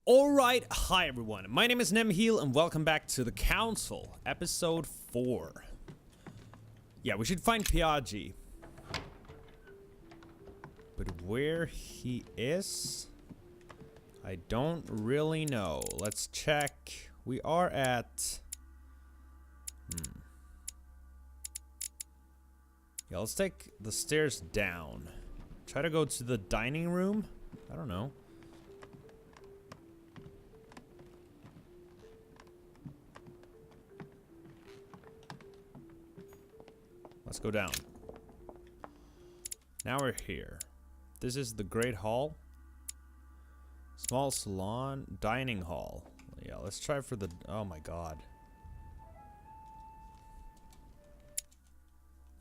Alright, hi everyone, my name is Nimheal and welcome back to the Council, episode 4. Yeah, we should find Piaggi. But where he is? I don't really know. Let's check. We are at... Yeah, let's take the stairs down. Try to go to the dining room? I don't know. Let's go down. Now we're here. This is the Great Hall. Small salon, dining hall. Yeah, let's try for the... Oh my god.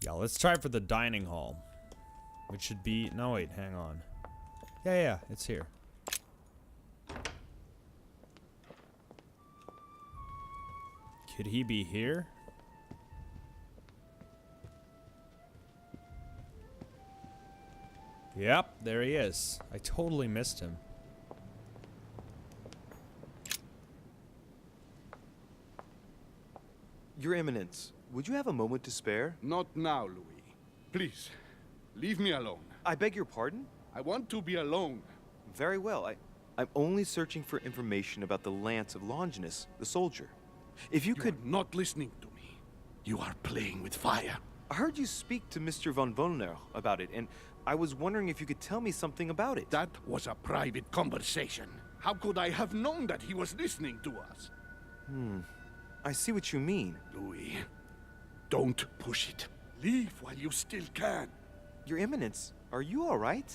Yeah, let's try for the dining hall. Which should be... No, wait, hang on. Yeah, it's here. Could he be here? Yep, there he is. I totally missed him. Your Eminence, would you have a moment to spare? Not now, Louis. Please, leave me alone. I beg your pardon? I want to be alone. Very well. I'm only searching for information about the lance of Longinus, the soldier. If you could... You're not listening to me. You are playing with fire. I heard you speak to Mr. von Wollner about it, and I was wondering if you could tell me something about it. That was a private conversation. How could I have known that he was listening to us? I see what you mean. Louis, don't push it. Leave while you still can. Your Eminence, are you all right?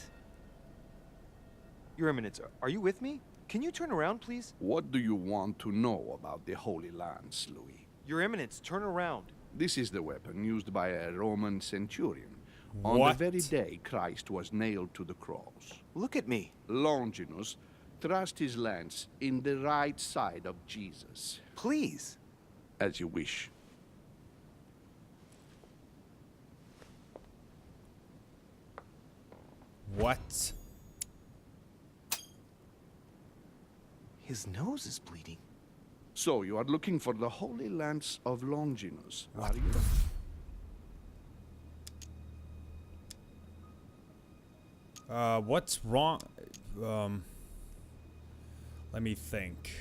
Your Eminence, are you with me? Can you turn around, please? What do you want to know about the Holy Lance, Louis? Your Eminence, turn around. This is the weapon used by a Roman centurion What? on the very day Christ was nailed to the cross. Look at me. Longinus thrust his lance in the right side of Jesus. Please. As you wish. What? His nose is bleeding. So, you are looking for the Holy Lance of Longinus, are you? What's wrong? Let me think.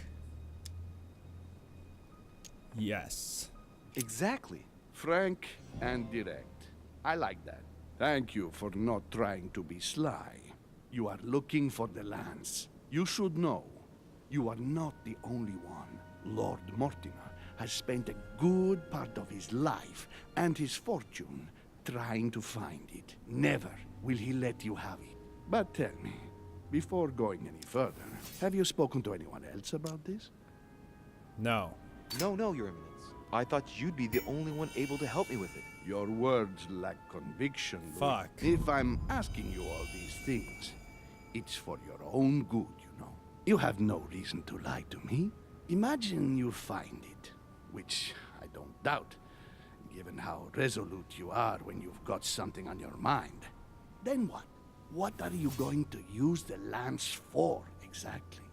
Yes. Exactly. Frank and direct. I like that. Thank you for not trying to be sly. You are looking for the lance. You should know, you are not the only one. Lord Mortimer has spent a good part of his life and his fortune trying to find it. Never will he let you have it. But tell me, before going any further, have you spoken to anyone else about this? No. No, Your Eminence. I thought you'd be the only one able to help me with it. Your words lack conviction, Louis. Fuck. If I'm asking you all these things, it's for your own good, you know. You have no reason to lie to me. Imagine you find it, which I don't doubt, given how resolute you are when you've got something on your mind. Then what? What are you going to use the lance for, exactly?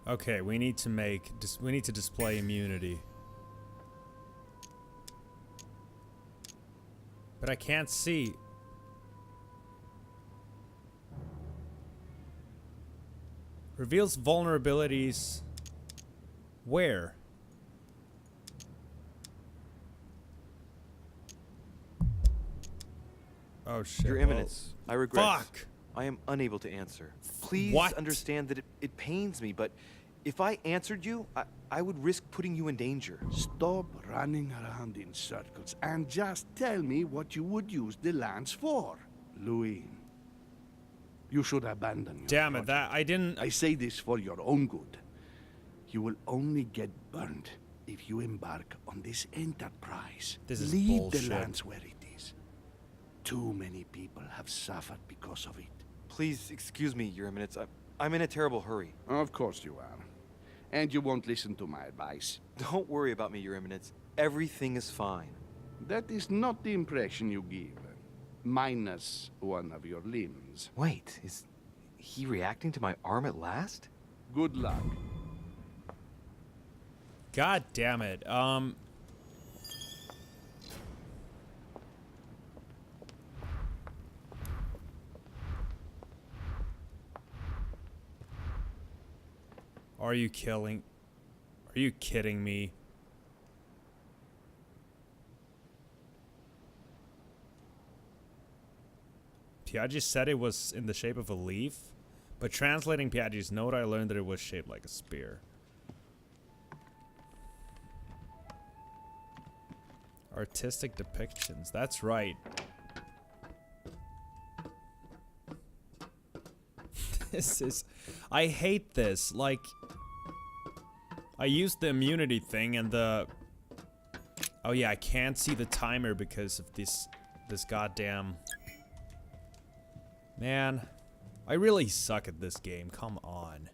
Okay, we need to display immunity. But I can't see. Reveals vulnerabilities. Where? Oh shit. Your Eminence, I regret. Fuck! I am unable to answer. Please What? understand that it pains me, but if I answered you, I would risk putting you in danger. Stop running around in circles and just tell me what you would use the lance for. Louis, you should abandon your Damn it, project. that I didn't. I say this for your own good. You will only get burned if you embark on this enterprise. This is Leave bullshit. the lance where it is. Too many people have suffered because of it. Please excuse me, Your Eminence. I'm in a terrible hurry. Of course you are. And you won't listen to my advice. Don't worry about me, Your Eminence. Everything is fine. That is not the impression you give. Minus one of your limbs. Wait, is he reacting to my arm at last? Good luck. God damn it. Are you kidding me? Piaggi said it was in the shape of a leaf, but translating Piaggi's note, I learned that it was shaped like a spear. Artistic depictions, that's right. This is... I hate this. Like, I used the immunity thing and the... Oh yeah, I can't see the timer because of this goddamn... Man, I really suck at this game. Come on.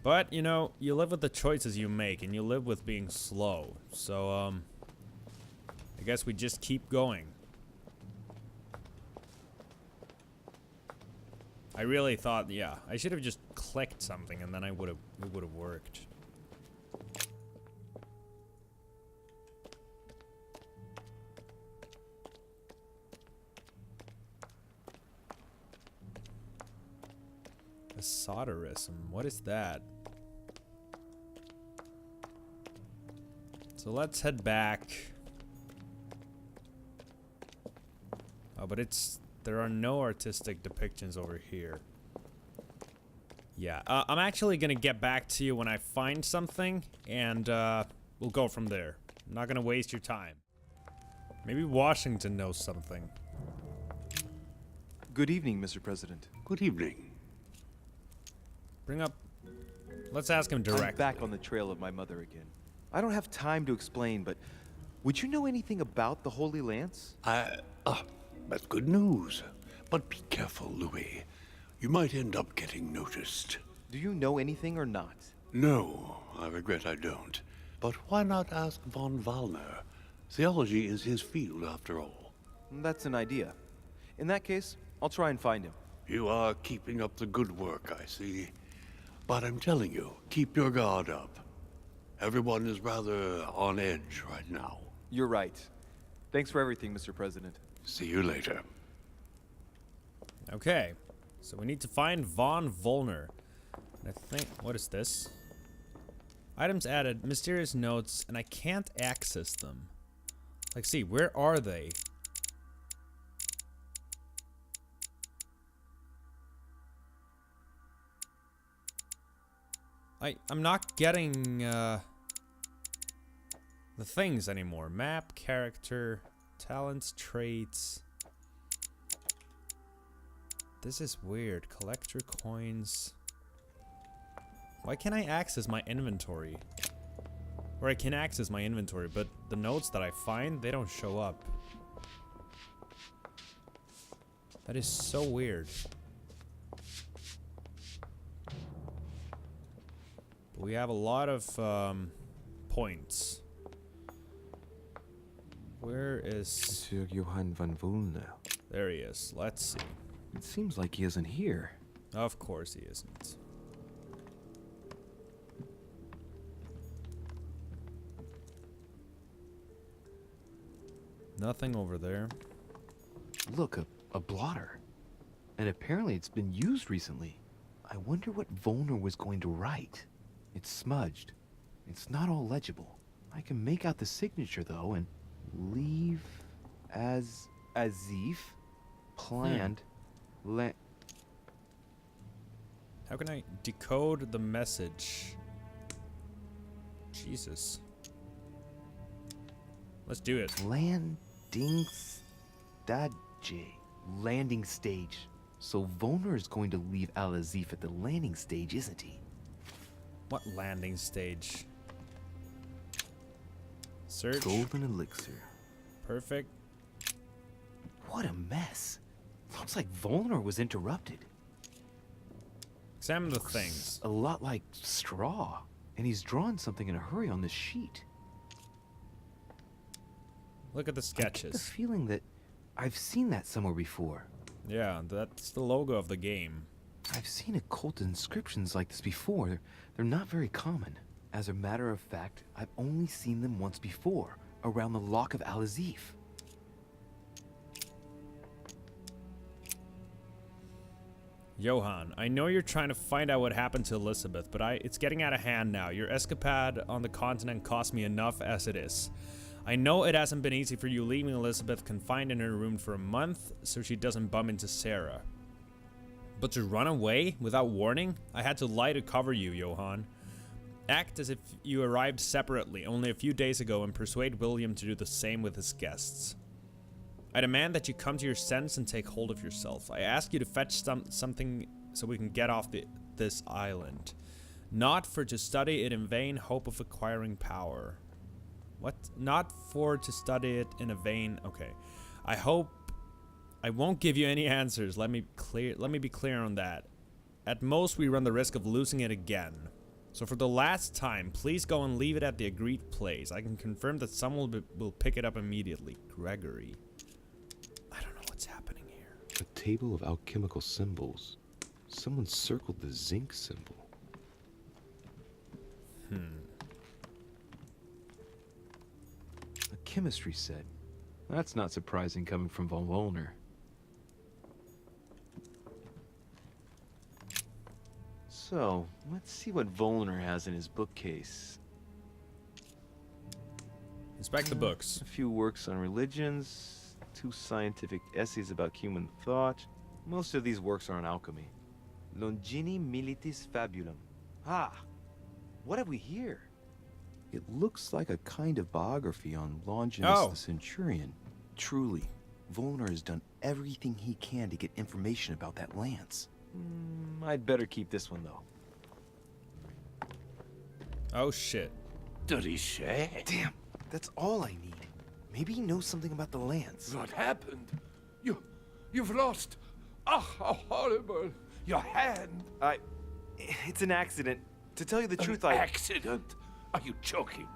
But, you know, you live with the choices you make, and you live with being slow. So, I guess we just keep going. I really thought, yeah, I should have just clicked something, and then it would have worked. Esoterism, what is that? So let's head back. Oh, but there are no artistic depictions over here. Yeah, I'm actually gonna get back to you when I find something, and we'll go from there. I'm not gonna waste your time. Maybe Washington knows something. Good evening, Mr. President. Good evening. Bring up... Let's ask him directly. I'm back on the trail of my mother again. I don't have time to explain, but would you know anything about the Holy Lance? That's good news. But be careful, Louis. You might end up getting noticed. Do you know anything or not? No, I regret I don't. But why not ask von Wallner? Theology is his field, after all. That's an idea. In that case, I'll try and find him. You are keeping up the good work, I see. But I'm telling you, keep your guard up. Everyone is rather on edge right now. You're right. Thanks for everything, Mr. President. See you later. Okay, so we need to find von Wallner. And I think, what is this? Items added, mysterious notes, and I can't access them. Like, see, where are they? I'm not getting, the things anymore. Map, character, talents, traits. This is weird. Collector coins. Why can't I access my inventory? Or I can access my inventory, but the notes that I find, they don't show up. That is so weird. But we have a lot of points. Where is... Sir Johann von Wallner. There he is. Let's see. It seems like he isn't here. Of course he isn't. Nothing over there. Look, a blotter. And apparently it's been used recently. I wonder what Wallner was going to write. It's smudged. It's not all legible. I can make out the signature though, and leave as if planned. How can I decode the message? Jesus. Let's do it. Landing stage. So Wallner is going to leave Al-Azif at the landing stage, isn't he? What landing stage? Search. Golden elixir. Perfect. What a mess. Looks like Wallner was interrupted. Examine the things. A lot like straw. And he's drawn something in a hurry on this sheet. Look at the I get the sketches. feeling that I've seen that somewhere before. Yeah, that's the logo of the game. I've seen occult inscriptions like this before. They're not very common. As a matter of fact, I've only seen them once before, around the Lock of Al-Azif. Johan, I know you're trying to find out what happened to Elizabeth, but it's getting out of hand now. Your escapade on the continent cost me enough as it is. I know it hasn't been easy for you leaving Elizabeth confined in her room for a month so she doesn't bump into Sarah. But to run away without warning? I had to lie to cover you, Johan. Act as if you arrived separately only a few days ago and persuade William to do the same with his guests. I demand that you come to your sense and take hold of yourself. I ask you to fetch something so we can get off this island. Not for to study it in vain hope of acquiring power. What? Not for to study it in a vain... Okay. I hope... I won't give you any answers. Let me be clear on that. At most, we run the risk of losing it again. So for the last time, please go and leave it at the agreed place. I can confirm that someone will pick it up immediately. Gregory. I don't know what's happening here. A table of alchemical symbols. Someone circled the zinc symbol. A chemistry set. That's not surprising coming from von Wollner. So, let's see what Wollner has in his bookcase. Inspect the books. A few works on religions, 2 scientific essays about human thought. Most of these works are on alchemy. Longini Militis Fabulum. Ah! What have we here? It looks like a kind of biography on Longinus the Centurion. Truly, Wollner has done everything he can to get information about that lance. I'd better keep this one, though. Oh, shit. De Richet? Damn, that's all I need. Maybe he knows something about the lance. What happened? You've lost... Oh, how horrible. Your hand. It's an accident. To tell you the truth, Accident? Are you joking?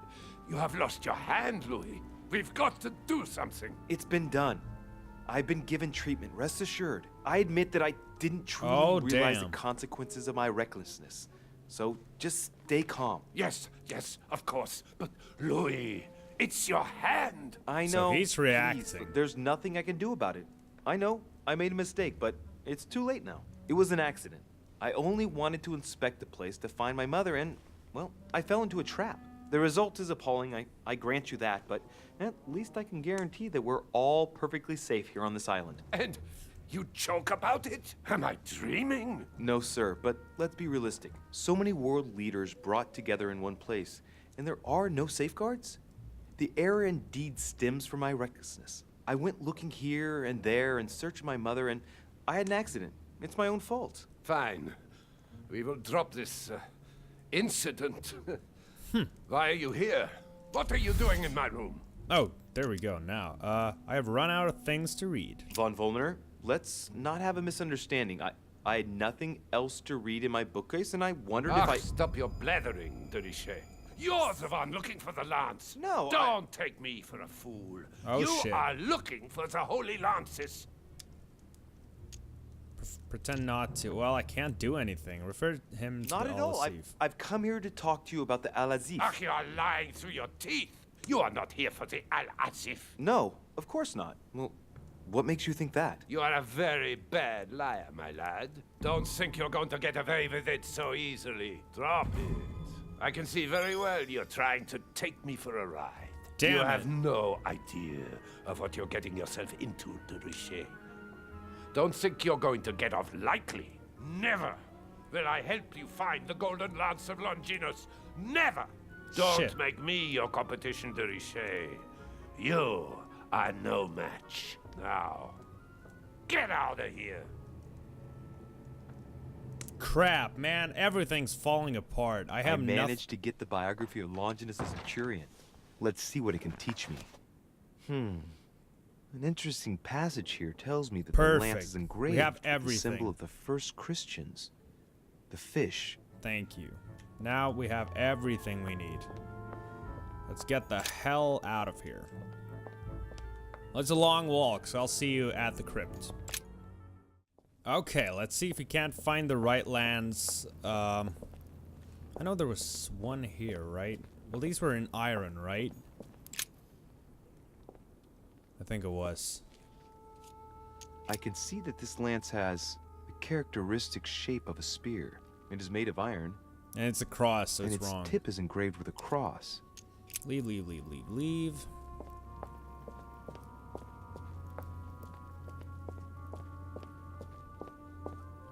You have lost your hand, Louis. We've got to do something. It's been done. I've been given treatment, rest assured. I admit that I didn't truly realize the consequences of my recklessness. So just stay calm. Yes, of course. But Louis, it's your hand. I know. So he's reacting. Please, there's nothing I can do about it. I know, I made a mistake, but it's too late now. It was an accident. I only wanted to inspect the place to find my mother and, well, I fell into a trap. The result is appalling, I grant you that, but at least I can guarantee that we're all perfectly safe here on this island. And you joke about it? Am I dreaming? No, sir, but let's be realistic. So many world leaders brought together in one place, and there are no safeguards? The error indeed stems from my recklessness. I went looking here and there in search of my mother, and I had an accident. It's my own fault. Fine. We will drop this incident. Why are you here? What are you doing in my room? Oh, there we go now. I have run out of things to read. Von Wollner, let's not have a misunderstanding. I had nothing else to read in my bookcase, and I wondered if I... Stop your blathering, De Richet. You're the one looking for the lance. No, Don't take me for a fool. Oh, you shit. are looking for the holy lances. Pretend not to. Well, I can't do anything. Refer him to Not at all. I've come here to talk to you about the Al-Azif. Ach, you are lying through your teeth. You are not here for the Al-Azif. No, of course not. Well, what makes you think that? You are a very bad liar, my lad. Don't think you're going to get away with it so easily. Drop it. I can see very well you're trying to take me for a ride. Damn you it. have no idea of what you're getting yourself into, De Richet. Don't think you're going to get off lightly. Never will I help you find the golden lance of Longinus. Never! Don't Shit. make me your competition, De Richet. You are no match. Now, get out of here. Crap, man. Everything's falling apart. I have managed to get the biography of Longinus the Centurion. Let's see what it can teach me. An interesting passage here tells me that the lance is engraved We have with the everything. symbol of the first Christians, the fish. Thank you. Now we have everything we need. Let's get the hell out of here. Well, it's a long walk, so I'll see you at the crypt. Okay, let's see if we can't find the right lands. I know there was one here, right? Well, these were in iron, right? I think it was. I can see that this lance has the characteristic shape of a spear. It is made of iron. And it's a cross, so and it's wrong. Its tip is engraved with a cross. Leave, leave, leave, leave, leave.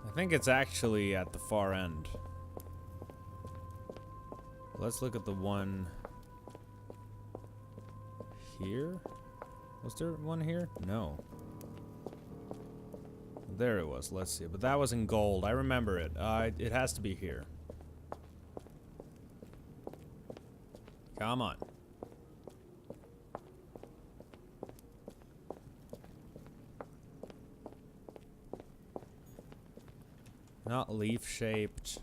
I think it's actually at the far end. Let's look at the one here. Was there one here? No. There it was. Let's see. But that was in gold. I remember it. It has to be here. Come on. Not leaf-shaped.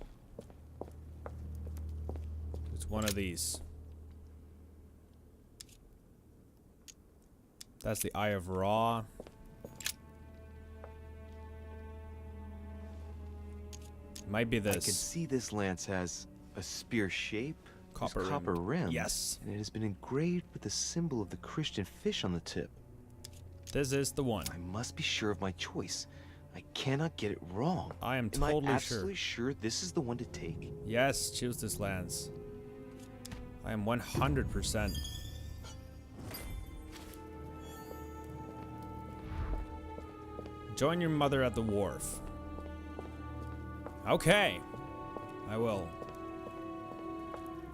It's one of these. That's the Eye of Ra. Might be this. I can see this lance has a spear shape, Copper rim. copper rim. Yes. And it has been engraved with the symbol of the Christian fish on the tip. This is the one. I must be sure of my choice. I cannot get it wrong. I am Am totally I absolutely sure this is the one to take? Yes, choose this lance. I am 100%. Join your mother at the wharf. Okay. I will.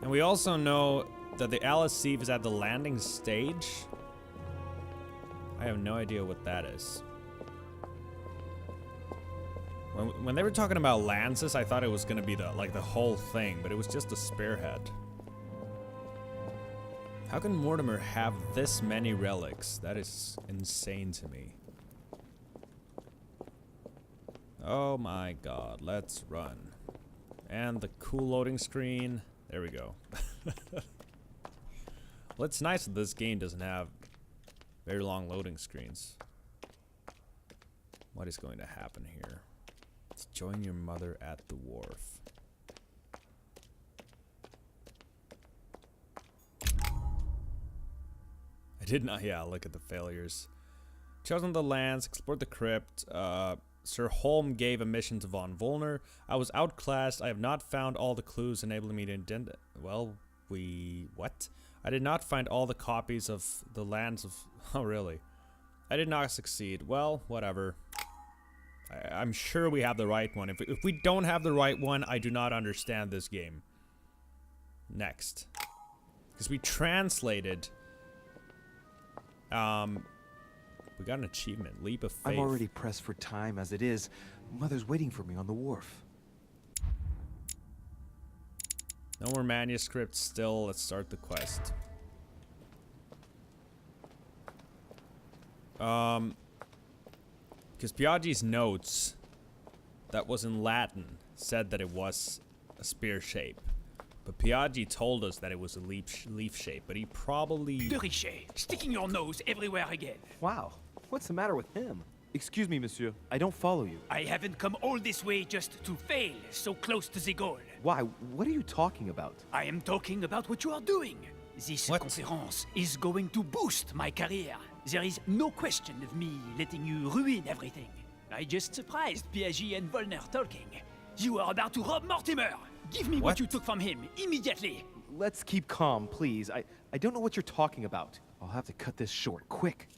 And we also know that the Alice Eve is at the landing stage. I have no idea what that is. When they were talking about lances, I thought it was gonna be the whole thing, but it was just a spearhead. How can Mortimer have this many relics? That is insane to me. Oh my god, let's run. And the cool loading screen. There we go. Well, it's nice that this game doesn't have very long loading screens. What is going to happen here? Let's join your mother at the wharf. I did not, yeah, look at the failures. Chosen the lands, explored the crypt. Sir Holm gave a mission to Von Volner. I was outclassed. I have not found all the clues enabling me to indent. Well, what? I did not find all the copies of the lands of. Oh, really? I did not succeed. Well, whatever. I'm sure we have the right one. If we don't have the right one, I do not understand this game. Next. Because we translated. We got an achievement. Leap of Faith. I'm already pressed for time as it is. Mother's waiting for me on the wharf. No more manuscripts still. Let's start the quest. Because Piaggi's notes, that was in Latin, said that it was a spear shape. But Piaggi told us that it was a leaf shape, but he probably... De Richet, sticking your nose everywhere again. Wow. What's the matter with him? Excuse me, monsieur. I don't follow you. I haven't come all this way just to fail so close to the goal. Why? What are you talking about? I am talking about what you are doing. This What? conference is going to boost my career. There is no question of me letting you ruin everything. I just surprised Piaggi and Volner talking. You are about to rob Mortimer. Give me what you took from him immediately. Let's keep calm, please. I don't know what you're talking about. I'll have to cut this short, quick.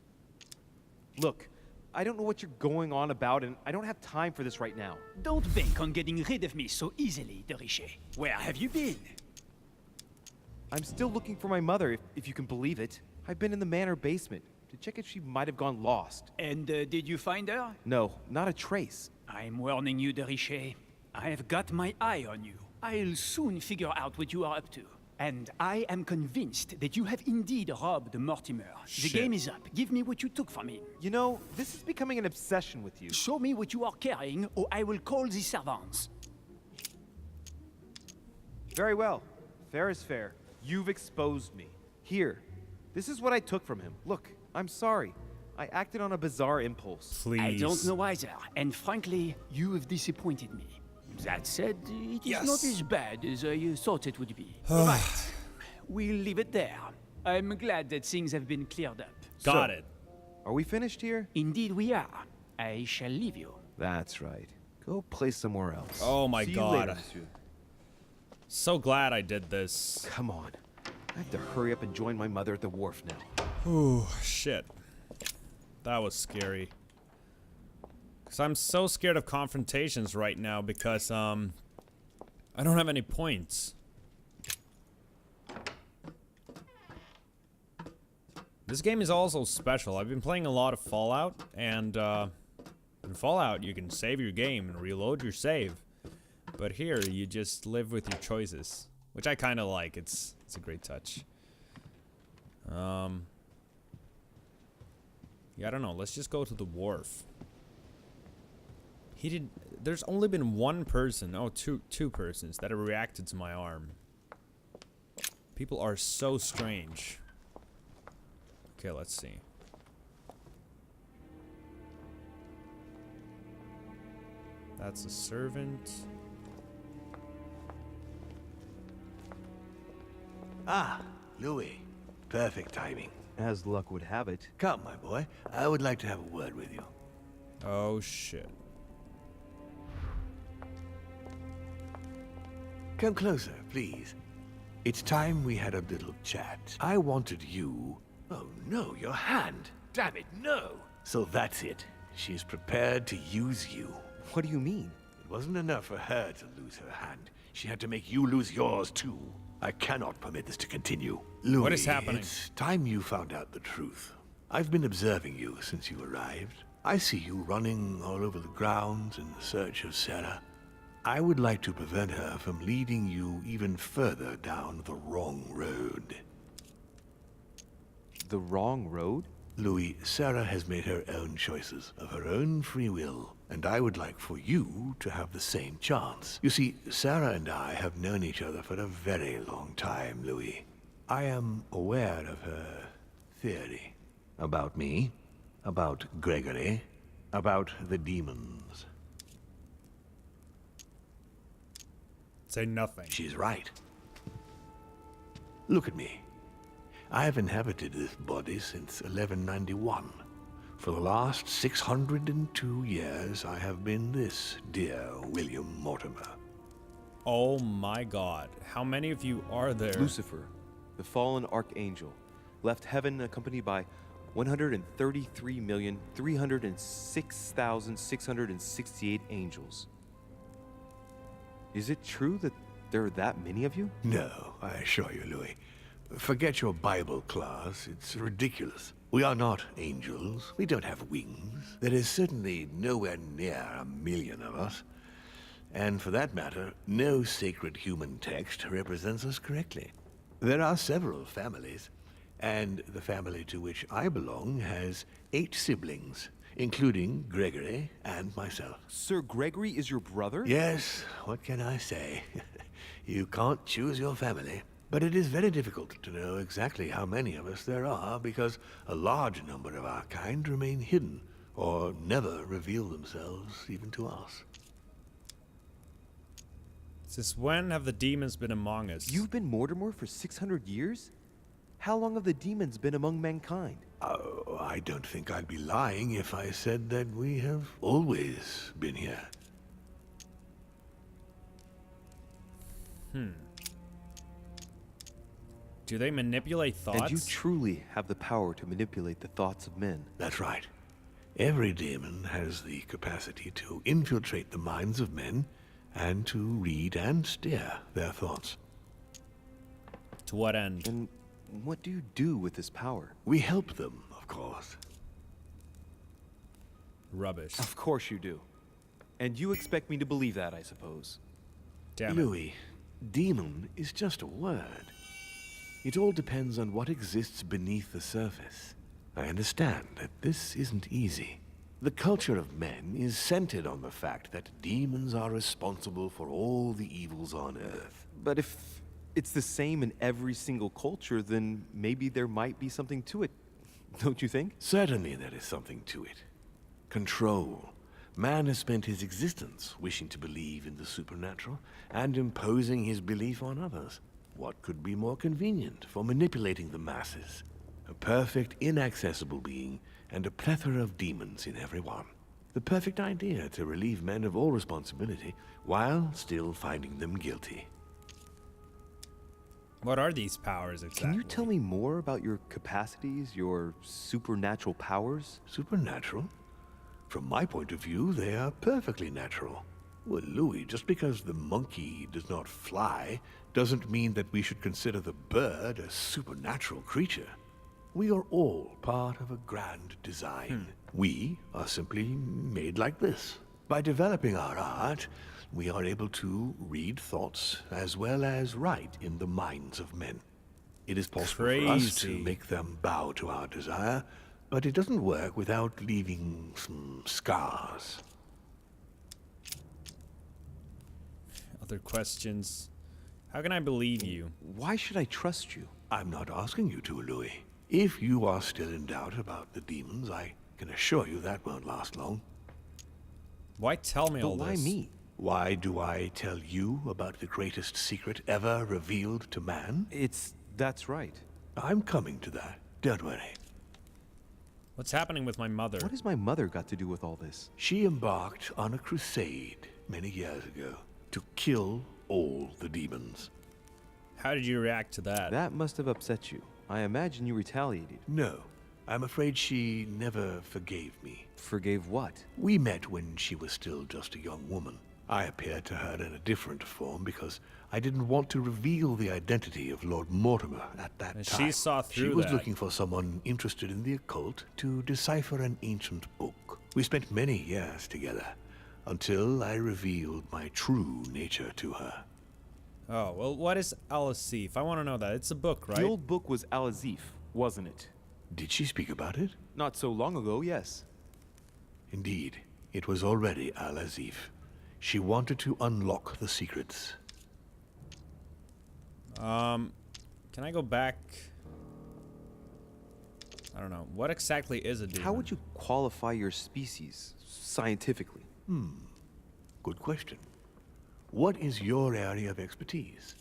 Look, I don't know what you're going on about, and I don't have time for this right now. Don't bank on getting rid of me so easily, De Richet. Where have you been? I'm still looking for my mother, if you can believe it. I've been in the manor basement to check if she might have gone lost. And did you find her? No, not a trace. I'm warning you, De Richet. I have got my eye on you. I'll soon figure out what you are up to. And I am convinced that you have indeed robbed Mortimer. Shit. The game is up. Give me what you took from him. You know, this is becoming an obsession with you. Show me what you are carrying, or I will call the servants. Very well. Fair is fair. You've exposed me. Here. This is what I took from him. Look, I'm sorry. I acted on a bizarre impulse. Please. I don't know either, and frankly, you have disappointed me. That said, it is not as bad as I thought it would be. Right, we'll leave it there. I'm glad that things have been cleared up. Got it. Are we finished here? Indeed we are. I shall leave you. That's right. Go play somewhere else. Oh my See you god. later, monsieur. So glad I did this. Come on. I have to hurry up and join my mother at the wharf now. Ooh, shit. That was scary. Cause I'm so scared of confrontations right now because I don't have any points. This game is also special. I've been playing a lot of Fallout, and in Fallout you can save your game and reload your save. But here you just live with your choices, which I kind of like. It's a great touch. Yeah, I don't know. Let's just go to the wharf. There's only been one person, two persons that have reacted to my arm. People are so strange. Okay, let's see. That's a servant. Ah, Louis. Perfect timing. As luck would have it. Come, my boy. I would like to have a word with you. Oh, shit. Come closer, please. It's time we had a little chat. I wanted you... Oh, no, your hand. Damn it, no! So that's it. She's prepared to use you. What do you mean? It wasn't enough for her to lose her hand. She had to make you lose yours, too. I cannot permit this to continue. Louis, What is happening? It's time you found out the truth. I've been observing you since you arrived. I see you running all over the grounds in search of Sarah. I would like to prevent her from leading you even further down the wrong road. The wrong road? Louis, Sarah has made her own choices of her own free will, and I would like for you to have the same chance. You see, Sarah and I have known each other for a very long time, Louis. I am aware of her theory. About me, about Gregory, about the demons. Say nothing. She's right. Look at me. I have inhabited this body since 1191. For the last 602 years, I have been this dear William Mortimer. Oh my god. How many of you are there? Lucifer, the fallen archangel, left heaven accompanied by 133,306,668 angels. Is it true that there are that many of you? No, I assure you, Louis. Forget your Bible class. It's ridiculous. We are not angels. We don't have wings. There is certainly nowhere near 1,000,000 of us. And for that matter, no sacred human text represents us correctly. There are several families, and the family to which I belong has 8 siblings, including Gregory and myself. Sir Gregory is your brother? Yes, what can I say? You can't choose your family. But it is very difficult to know exactly how many of us there are, because a large number of our kind remain hidden, or never reveal themselves even to us. Since when have the demons been among us? You've been Mortimer for 600 years? How long have the demons been among mankind? Oh, I don't think I'd be lying if I said that we have always been here. Do they manipulate thoughts? And you truly have the power to manipulate the thoughts of men. That's right. Every demon has the capacity to infiltrate the minds of men and to read and steer their thoughts. To what end? And what do you do with this power? We help them, of course. Rubbish. Of course you do. And you expect me to believe that, I suppose. Damn it. Louis, demon is just a word. It all depends on what exists beneath the surface. I understand that this isn't easy. The culture of men is centered on the fact that demons are responsible for all the evils on Earth. But if it's the same in every single culture, then maybe there might be something to it. don't you think? Certainly there is something to it. Control. Man has spent his existence wishing to believe in the supernatural and imposing his belief on others. What could be more convenient for manipulating the masses? A perfect, inaccessible being and a plethora of demons in every one. The perfect idea to relieve men of all responsibility while still finding them guilty. What are these powers exactly? Can you tell me more about your capacities, your supernatural powers? Supernatural? From my point of view, they are perfectly natural. Well, Louis, just because the monkey does not fly doesn't mean that we should consider the bird a supernatural creature. We are all part of a grand design. We are simply made like this. By developing our art, we are able to read thoughts as well as write in the minds of men. It is possible for us to Crazy. make them bow to our desire, but it doesn't work without leaving some scars. Other questions? How can I believe you? Why should I trust you? I'm not asking you to, Louis. If you are still in doubt about the demons, I can assure you that won't last long. Why tell me But all why this? me? Why do I tell you about the greatest secret ever revealed to man? That's right. I'm coming to that. Don't worry. What's happening with my mother? What has my mother got to do with all this? She embarked on a crusade many years ago to kill all the demons. How did you react to that? That must have upset you. I imagine you retaliated. No, I'm afraid she never forgave me. Forgave what? We met when she was still just a young woman. I appeared to her in a different form because I didn't want to reveal the identity of Lord Mortimer at that And time. she saw through She was that. looking for someone interested in the occult to decipher an ancient book. We spent many years together until I revealed my true nature to her. Oh, well, what is Al-Asif? I want to know that. It's a book, right? The old book was Al-Azif, wasn't it? Did she speak about it? Not so long ago, yes. Indeed, it was already Al-Azif. She wanted to unlock the secrets. Can I go back? I don't know. What exactly is a demon? How would you qualify your species, scientifically? Good question. What is your area of expertise?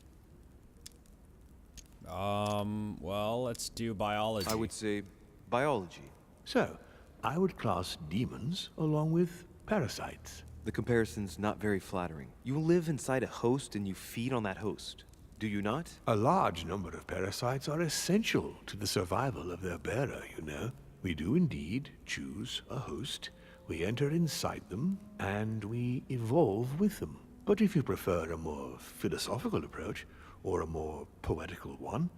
Well, let's do biology. I would say biology. So, I would class demons along with parasites. The comparison's not very flattering. You live inside a host and you feed on that host. Do you not? A large number of parasites are essential to the survival of their bearer, you know. We do indeed choose a host, we enter inside them, and we evolve with them. But if you prefer a more philosophical approach, or a more poetical one,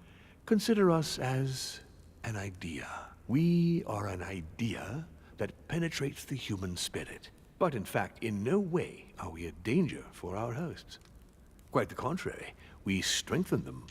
consider us as an idea. We are an idea that penetrates the human spirit. But in fact, in no way are we a danger for our hosts. Quite the contrary, we strengthen them.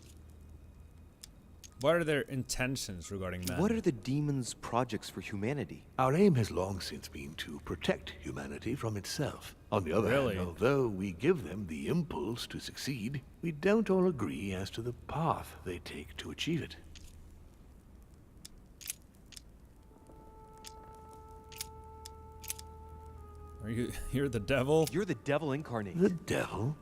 What are their intentions regarding men? What are the demons' projects for humanity? Our aim has long since been to protect humanity from itself. On the other Really? hand, although we give them the impulse to succeed, we don't all agree as to the path they take to achieve it. You're the devil? You're the devil incarnate. The devil?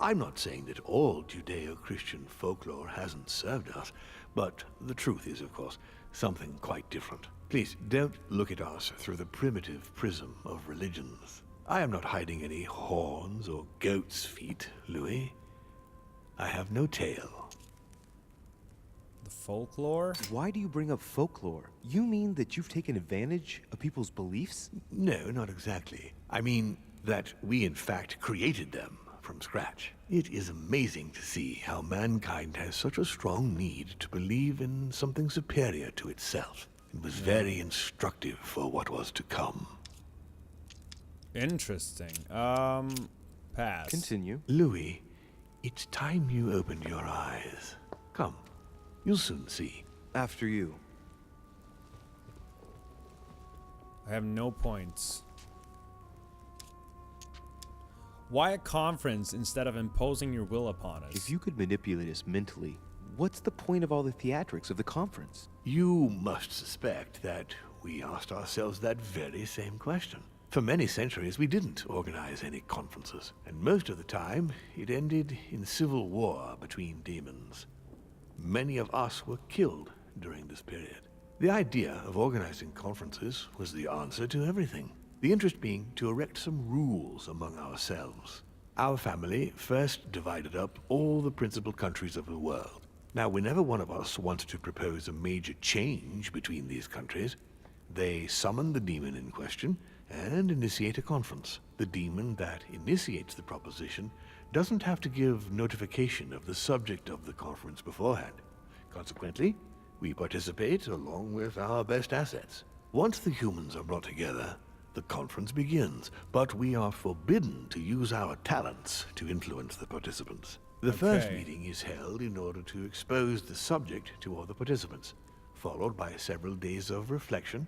I'm not saying that all Judeo-Christian folklore hasn't served us, but the truth is, of course, something quite different. Please, don't look at us through the primitive prism of religions. I am not hiding any horns or goat's feet, Louis. I have no tail. The folklore? Why do you bring up folklore? You mean that you've taken advantage of people's beliefs? No, not exactly. I mean that we in fact created them from scratch. It is amazing to see how mankind has such a strong need to believe in something superior to itself. It was very instructive for what was to come. Interesting. Pass. Continue. Louis, it's time you opened your eyes. Come, you'll soon see. After you. I have no points. Why a conference instead of imposing your will upon us? If you could manipulate us mentally, What's the point of all the theatrics of the conference? You must suspect that we asked ourselves that very same question. For many centuries, we didn't organize any conferences, and most of the time, it ended in civil war between demons. Many of us were killed during this period. The idea of organizing conferences was the answer to everything. The interest being to erect some rules among ourselves. Our family first divided up all the principal countries of the world. Now, whenever one of us wanted to propose a major change between these countries, they summon the demon in question and initiate a conference. The demon that initiates the proposition doesn't have to give notification of the subject of the conference beforehand. Consequently, we participate along with our best assets. Once the humans are brought together, the conference begins, but we are forbidden to use our talents to influence the participants. The first meeting is held in order to expose the subject to all the participants, followed by several days of reflection,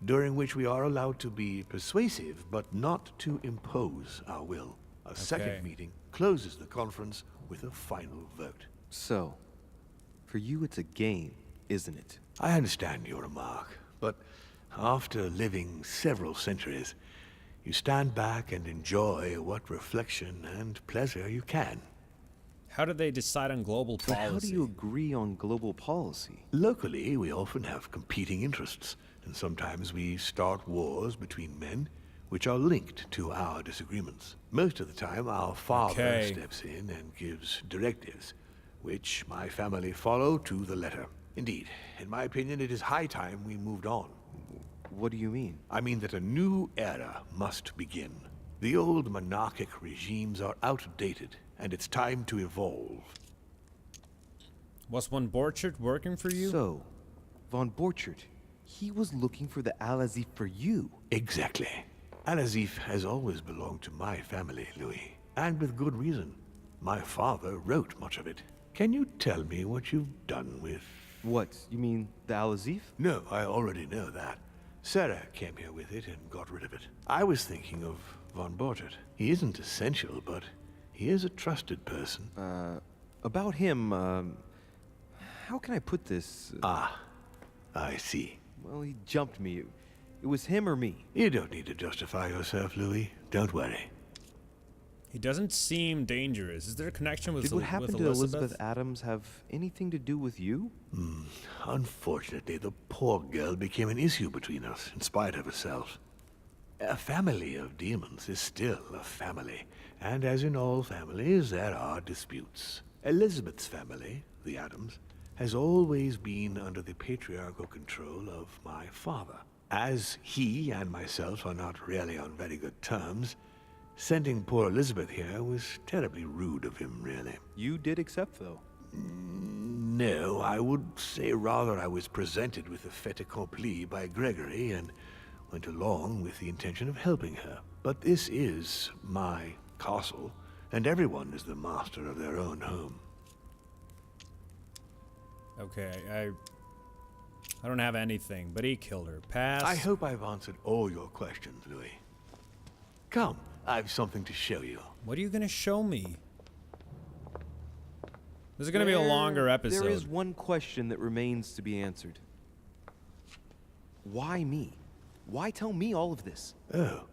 during which we are allowed to be persuasive but not to impose our will. A second meeting closes the conference with a final vote. So, for you it's a game, isn't it? I understand your remark, but after living several centuries, you stand back and enjoy what reflection and pleasure you can. How do they decide on global But policy? how do you agree on global policy? Locally, we often have competing interests, and sometimes we start wars between men which are linked to our disagreements. Most of the time, our father steps in and gives directives, which my family follow to the letter. Indeed, in my opinion, it is high time we moved on. What do you mean? I mean that a new era must begin. The old monarchic regimes are outdated, and it's time to evolve. Was von Borchert working for you? So, von Borchert, he was looking for the Al-Azif for you. Exactly. Al-Azif has always belonged to my family, Louis. And with good reason. My father wrote much of it. Can you tell me what you've done with... What, you mean the Al-Azif? No, I already know that. Sarah came here with it and got rid of it. I was thinking of von Borchert. He isn't essential, but he is a trusted person. About him, how can I put this? I see. Well, he jumped me. It was him or me. You don't need to justify yourself, Louis. Don't worry. He doesn't seem dangerous. Is there a connection with, Did what happened to Elizabeth? Elizabeth Adams have anything to do with you? Unfortunately, the poor girl became an issue between us, in spite of herself. A family of demons is still a family, and as in all families, there are disputes. Elizabeth's family, the Adams, has always been under the patriarchal control of my father. As he and myself are not really on very good terms, sending poor Elizabeth here was terribly rude of him, really. You did accept, though. No, I would say rather I was presented with a fait accompli by Gregory and went along with the intention of helping her. But this is my castle, and everyone is the master of their own home. Okay, I don't have anything, but he killed her. Pass. I hope I've answered all your questions, Louis. Come, I've something to show you. What are you gonna show me? This is gonna be a longer episode. There is one question that remains to be answered. Why me? Why tell me all of this? Oh,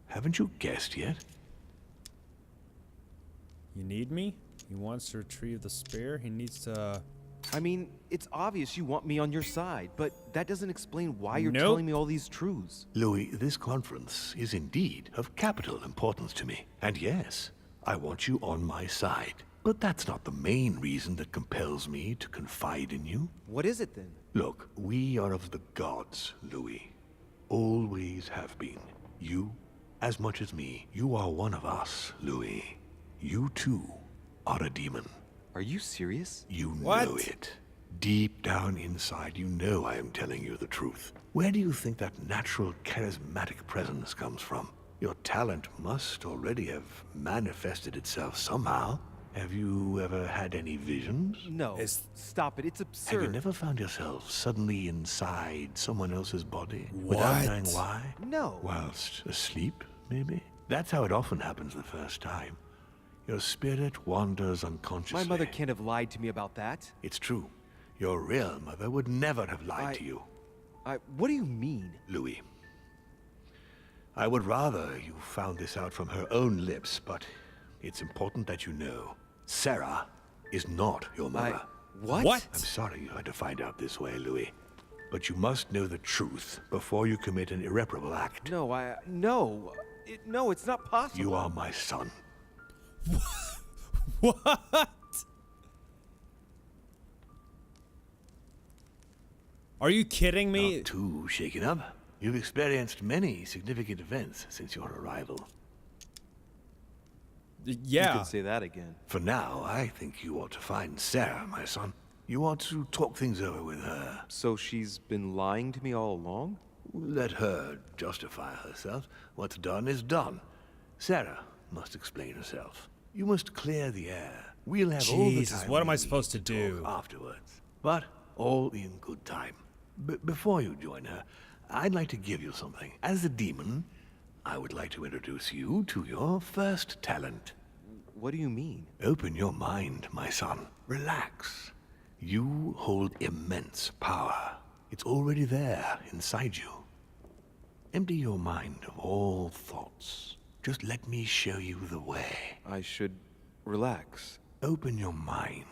haven't you guessed yet? You need me? He wants to retrieve the spear. He needs to... I mean, it's obvious you want me on your side, but that doesn't explain why you're Nope. telling me all these truths. Louis, this conference is indeed of capital importance to me. And yes, I want you on my side. But that's not the main reason that compels me to confide in you. What is it then? Look, we are of the gods, Louis. Always have been. You, as much as me, you are one of us, Louis. You too are a demon. Are you serious? You What? know it. Deep down inside, you know I am telling you the truth. Where do you think that natural, charismatic presence comes from? Your talent must already have manifested itself somehow. Have you ever had any visions? No. Stop it. It's Have absurd. you never found yourself suddenly inside someone else's body without What? knowing why? No. Whilst asleep, maybe? That's how it often happens the first time. Your spirit wanders unconsciously. My mother can't have lied to me about that. It's true. Your real mother would never have lied to you. What do you mean? Louis. I would rather you found this out from her own lips, but it's important that you know. Sarah is not your mother. What? I'm sorry you had to find out this way, Louis. But you must know the truth before you commit an irreparable act. No, no, it's not possible. You are my son. What? Are you kidding me? Not too shaken up. You've experienced many significant events since your arrival. You Yeah. could say that again. For now, I think you ought to find Sarah, my son. You ought to talk things over with her. So she's been lying to me all along? Let her justify herself. What's done is done. Sarah must explain herself. You must clear the air. We'll have all the Jesus, time what am we I supposed to need do? talk afterwards. But all in good time. Before you join her, I'd like to give you something. As a demon, I would like to introduce you to your first talent. What do you mean? Open your mind, my son. Relax. You hold immense power. It's already there inside you. Empty your mind of all thoughts. Just let me show you the way. I should relax. Open your mind.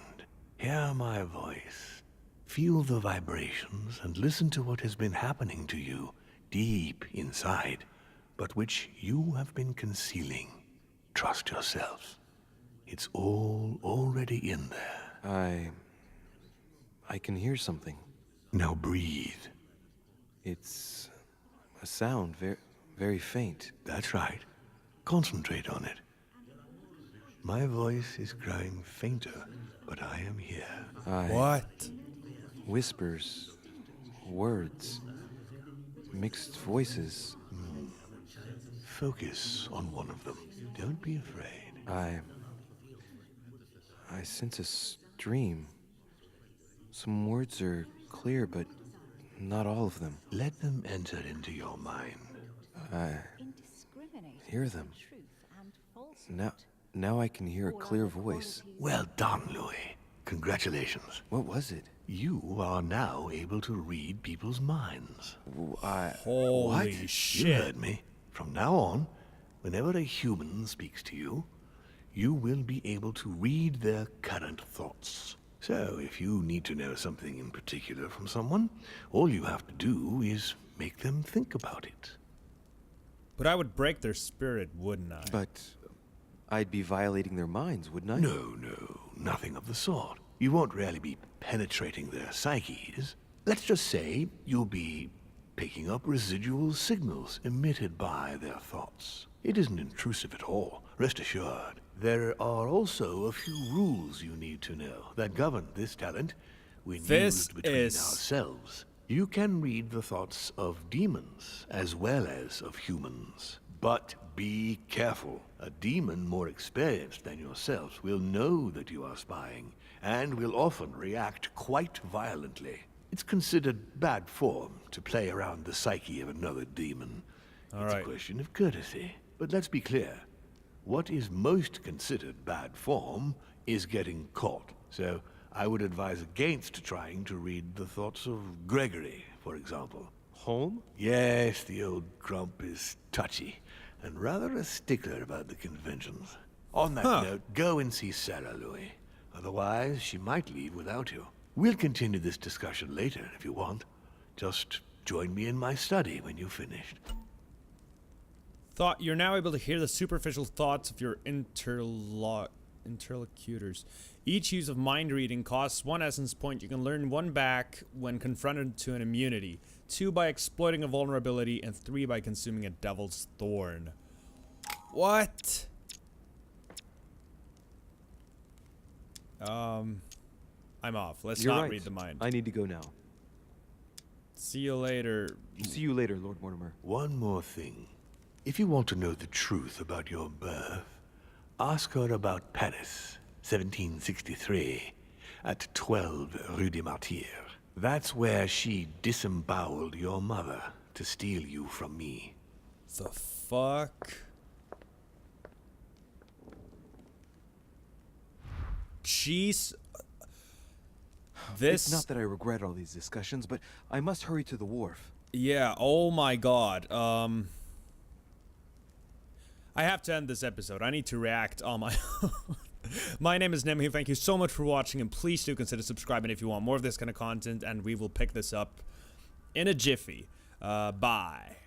Hear my voice. Feel the vibrations and listen to what has been happening to you deep inside, but which you have been concealing. Trust yourself. It's all already in there. I can hear something. Now breathe. It's a sound, very faint. That's right. Concentrate on it. My voice is growing fainter, but I am here. What? Whispers, words, mixed voices. Focus on one of them. Don't be afraid. I sense a stream. Some words are clear, but not all of them. Let them enter into your mind. I hear them. Now I can hear a clear voice. Well done, Louis. Congratulations. What was it? You are now able to read people's minds. Holy You shit. heard me. From now on, whenever a human speaks to you, you will be able to read their current thoughts. So, if you need to know something in particular from someone, all you have to do is make them think about it. But I would break their spirit, wouldn't I? But I'd be violating their minds, wouldn't I? No, nothing of the sort. You won't really be penetrating their psyches. Let's just say you'll be picking up residual signals emitted by their thoughts. It isn't intrusive at all, rest assured. There are also a few rules you need to know that govern this talent when used between ourselves. You can read the thoughts of demons as well as of humans. But be careful. A demon more experienced than yourself will know that you are spying, and will often react quite violently. It's considered bad form to play around the psyche of another demon. It's a question of courtesy. But let's be clear. What is most considered bad form is getting caught. So I would advise against trying to read the thoughts of Gregory, for example. Home? Yes, the old grump is touchy, and rather a stickler about the conventions. On that note, go and see Sarah, Louis. Otherwise, she might leave without you. We'll continue this discussion later, if you want. Just join me in my study when you've finished. You're now able to hear the superficial thoughts of your interlocutors. Each use of mind reading costs 1 essence point. You can learn 1 back when confronted to an immunity, 2 by exploiting a vulnerability, and 3 by consuming a devil's thorn. What? I'm off. Let's You're not right. read the mind. I need to go now. See you later. See you later, Lord Mortimer. One more thing. If you want to know the truth about your birth, ask her about Paris, 1763, at 12 Rue des Martyrs. That's where she disemboweled your mother to steal you from me. The fuck? Jeez. This... It's not that I regret all these discussions, but I must hurry to the wharf. Yeah, oh my god. I have to end this episode. I need to react on my own. My name is Nimheal. Thank you so much for watching, and please do consider subscribing if you want more of this kind of content, and we will pick this up in a jiffy. Bye.